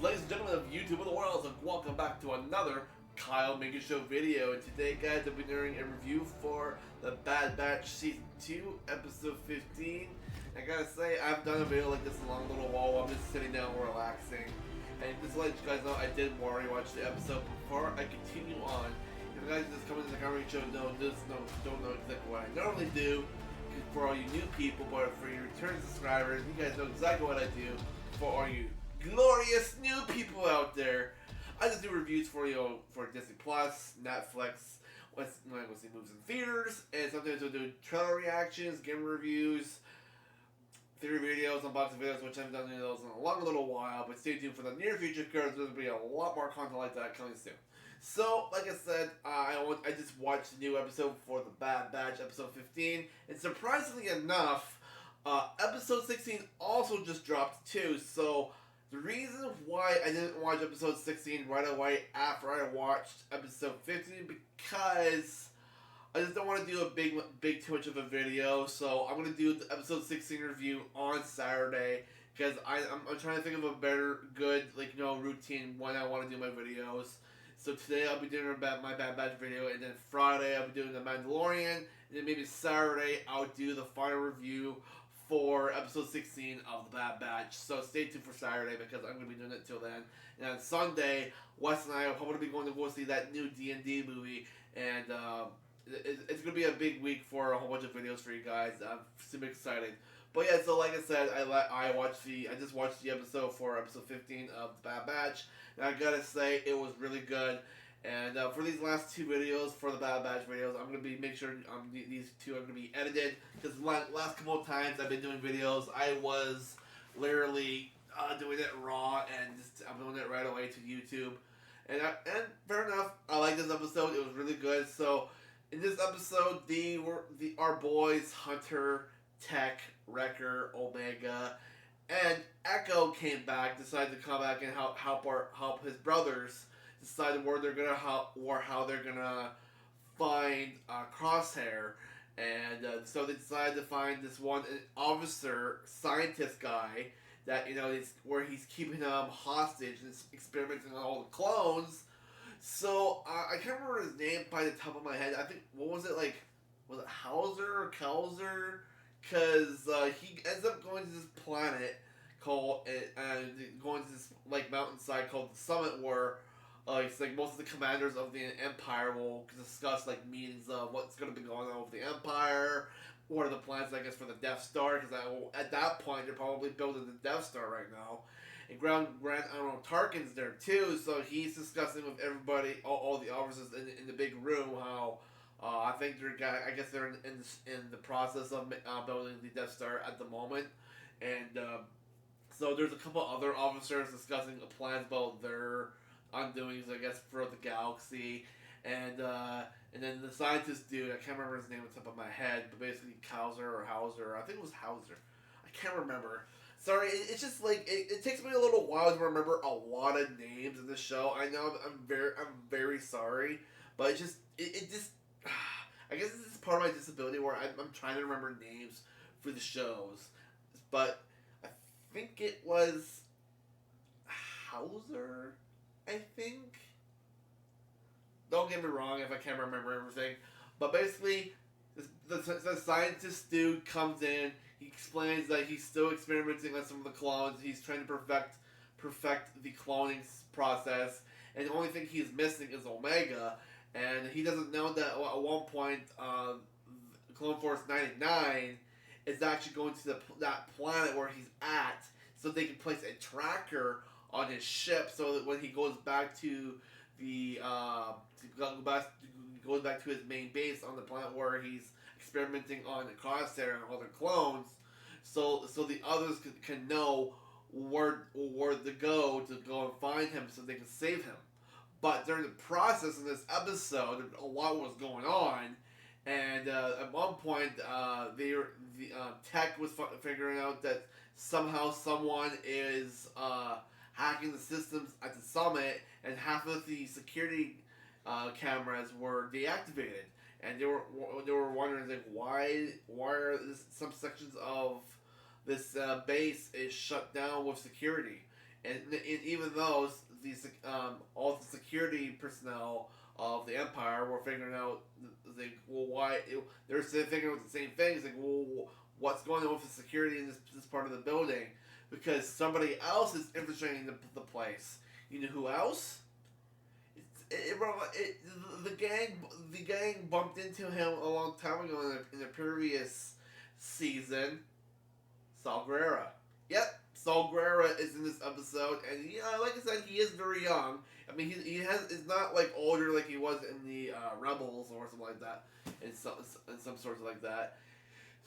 ladies and gentlemen of YouTube and the world, and welcome back to another Kyle Minger Show video. And today, guys, I'll be doing a review for The Bad Batch Season 2, Episode 15. I gotta say, I've done a video like this in a long little while. I'm just sitting down relaxing. And just to let you guys know, I did already watch the episode. Before I continue on, if you guys just come into the comedy show, don't know exactly what I normally do. For all you new people, but for your return subscribers, you guys know exactly what I do. For all you glorious new people out there, I just do reviews for you for Disney Plus, Netflix, when I go see movies in theaters, and sometimes I'll do trailer reactions, game reviews, theory videos, unboxing videos, which I haven't done any of those in a long little while. But stay tuned for the near future because there's gonna be a lot more content like that coming soon. So, like I said, I just watched the new episode for The Bad Batch, episode 15, and surprisingly enough, episode 16 also just dropped too. So the reason why I didn't watch episode 16 right away after I watched episode 15 because I just don't want to do a big too much of a video. So I'm gonna do the episode 16 review on Saturday because I'm trying to think of a good routine when I want to do my videos. So today I'll be doing my Bad Batch video, and then Friday I'll be doing the Mandalorian, and then maybe Saturday I'll do the final review for episode 16 of the Bad Batch. So stay tuned for Saturday because I'm going to be doing it till then. And on Sunday, Wes and I are probably be going to go see that new D&D movie, and it's going to be a big week for a whole bunch of videos for you guys. I'm super excited. But yeah, so like I said, I just watched the episode for episode 15 of the Bad Batch, and I gotta say it was really good. And for these last two videos, for the Bad Batch videos, I'm gonna be make sure these two are gonna be edited because last couple of times I've been doing videos, I was literally doing it raw and I'm doing it right away to YouTube. And fair enough, I like this episode. It was really good. So in this episode, our boys Hunter, Tech, Wrecker, Omega, and Echo came back, decided to come back and help his brothers decide where they're gonna how they're gonna find Crosshair, and so they decided to find this one officer, scientist guy that where he's keeping them hostage and experimenting on all the clones. So I can't remember his name by the top of my head. I think was it Hauser or Kelzer? Because he ends up going to this planet called going to this mountainside called the Summit, where it's most of the commanders of the Empire will discuss meetings of what's going to be going on with the Empire. What are the plans, I guess, for the Death Star? Because at that point they're probably building the Death Star right now. And Grand Tarkin's there too, so he's discussing with everybody, all the officers in the big room, how I think they're in the process of building the Death Star at the moment, and so there's a couple other officers discussing plans about their undoings, I guess, for the galaxy, and then the scientist dude, I can't remember his name on top of my head, but basically Hauser, I think it was Hauser, I can't remember. Sorry, it's just it takes me a little while to remember a lot of names in the show. I know I'm very sorry, but it just I guess this is part of my disability where I'm trying to remember names for the shows. But I think it was Hauser, I think. Don't get me wrong if I can't remember everything. But basically, the scientist dude comes in. He explains that he's still experimenting on some of the clones. He's trying to perfect the cloning process. And the only thing he's missing is Omega. And he doesn't know that at one point, Clone Force 99 is actually going to that planet where he's at, so they can place a tracker on his ship, so that when he goes back to goes back to his main base on the planet where he's experimenting on the Crosshair and other clones, so the others can know where to go and find him, so they can save him. But during the process of this episode, a lot was going on, and at one point, Tech was figuring out that somehow someone is hacking the systems at the summit, and half of the security cameras were deactivated, and they were wondering why are some sections of this base is shut down with security. and even those these all the security personnel of the Empire were figuring out they're figuring out the same things. Like, well, what's going on with the security in this part of the building? Because somebody else is infiltrating the place. You know who else? The gang bumped into him a long time ago in the previous season. Saul Guerrera. Yep, Saul Guerrera is in this episode, and like I said, he is very young. I mean, is not like older like he was in the Rebels or something like that, in some sorts like that.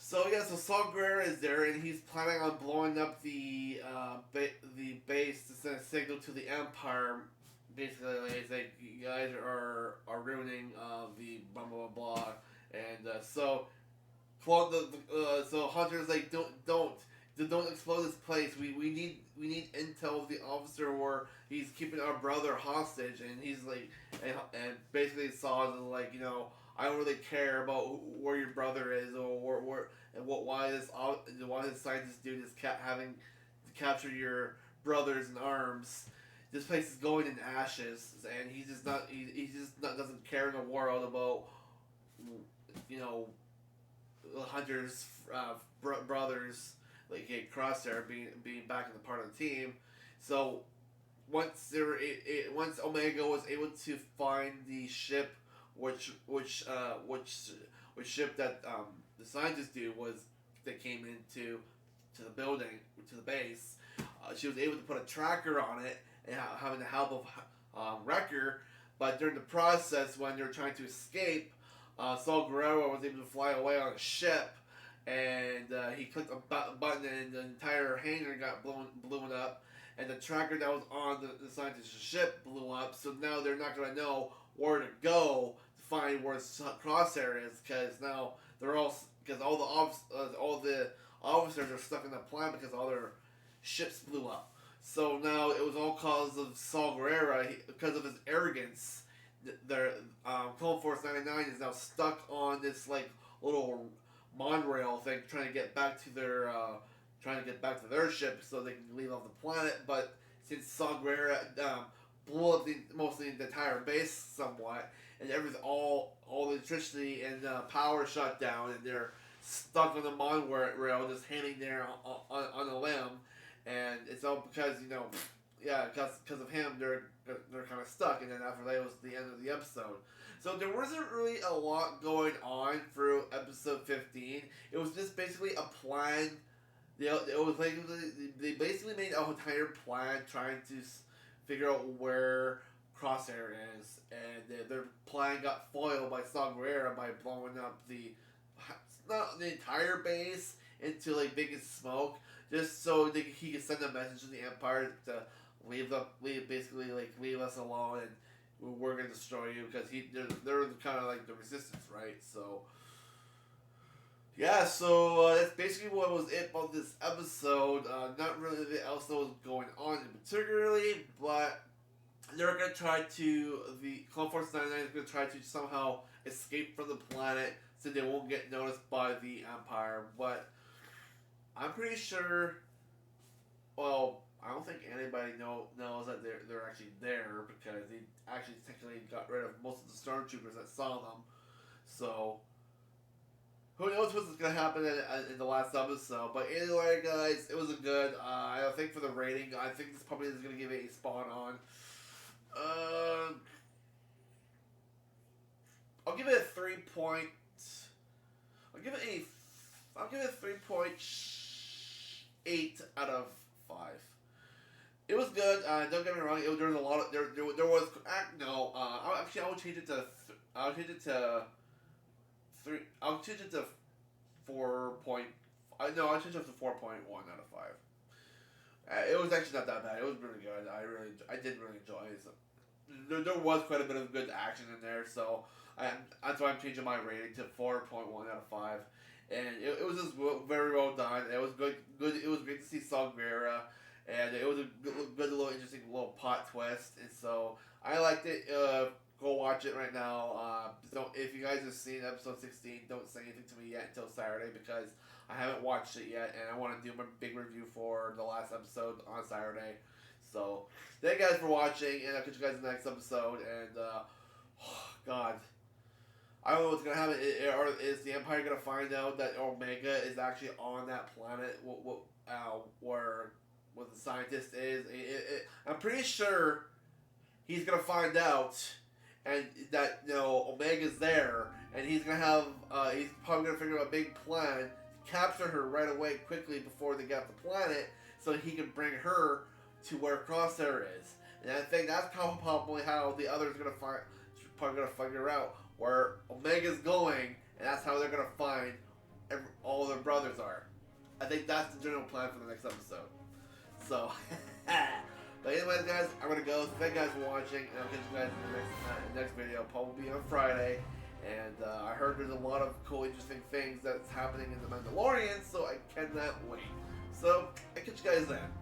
So yeah, so Saul Guerrera is there, and he's planning on blowing up the base to send a signal to the Empire. Basically, like, he's like, you guys are ruining the blah blah blah, and so Hunter's like, don't explode this place. We need intel of the officer where he's keeping our brother hostage, and he's like, and basically Saul is like, I don't really care about where your brother is or where and why this scientist dude is having to capture your brothers in arms. This place is going in ashes, and he just doesn't care in the world about Hunter's brothers, like Crosshair being back in the part of the team. So once Omega was able to find the ship, which ship that the scientist dude that came into the building, to the base, she was able to put a tracker on it and having the help of Wrecker. But during the process, when they were trying to escape, Saul Guerrero was able to fly away on a ship, and he clicked a button, and the entire hangar got blown up, and the tracker that was on the scientist's ship blew up. So now they're not going to know where to go to find where Crosshair is, because now all the officers are stuck in the planet because all their ships blew up. So now it was all cause of Saul Guerrera, because of his arrogance. Their Clone Force 99 is now stuck on this like little monorail thing, trying to get back to their ship so they can leave off the planet. But since Saul Guerrera blew up mostly the entire base somewhat, and all the electricity and power shut down, and they're stuck on the monorail, just hanging there on a limb. And it's all because because of him, they're kind of stuck. And then after that was the end of the episode. So there wasn't really a lot going on through episode 15. It was just basically a plan. They basically made an entire plan trying to figure out where Crosshair is, and their plan got foiled by Saw Gerrera by blowing up not the entire base into like biggest smoke, just so he could send a message to the Empire to leave us alone, and we're gonna destroy you, because they're kind of like the resistance, right? So yeah, so that's basically what was it about this episode. Not really anything else that was going on particularly, but they're gonna try to the Clone Force 99 is gonna try to somehow escape from the planet so they won't get noticed by the Empire. But I'm pretty sure. Well, I don't think anybody knows that they're actually there, because they actually technically got rid of most of the stormtroopers that saw them. So who knows what's going to happen in the last episode. But anyway, guys, it was a good. I think for the rating, I think this probably is going to give it a spot on. I'll give it a 3 point. I'll give it 3.8 out of 5. It was good. Don't get me wrong. There was a lot of there was no. I would change it to. I'll change it to 3. I'll change it to 4. No, I'll change it to 4.1 out of 5. It was actually not that bad. It was really good. I did really enjoy it. So, there was quite a bit of good action in there, so that's why I'm changing my rating to 4.1 out of 5. And it was just very well done. It was good. It was great to see Saw Gerrera, and it was a good little interesting little plot twist. And so I liked it. Go watch it right now. If you guys have seen episode 16, don't say anything to me yet until Saturday, because I haven't watched it yet, and I want to do my big review for the last episode on Saturday. So, thank you guys for watching, and I'll catch you guys in the next episode. And God, I don't know what's gonna happen. Is the Empire gonna find out that Omega is actually on that planet? Where the scientist is? I'm pretty sure he's gonna find out, and that Omega's there, and he's gonna have he's probably gonna figure out a big plan to capture her right away, quickly before they get off the planet, so he can bring her to where Crosshair is. And I think that's probably how the others are probably gonna figure out where Omega's going, and that's how they're gonna find all their brothers are. I think that's the general plan for the next episode. So, but anyways, guys, I'm gonna go. Thank you guys for watching, and I'll catch you guys in the next video, probably on Friday. And I heard there's a lot of cool, interesting things that's happening in The Mandalorian, so I cannot wait. So, I'll catch you guys then.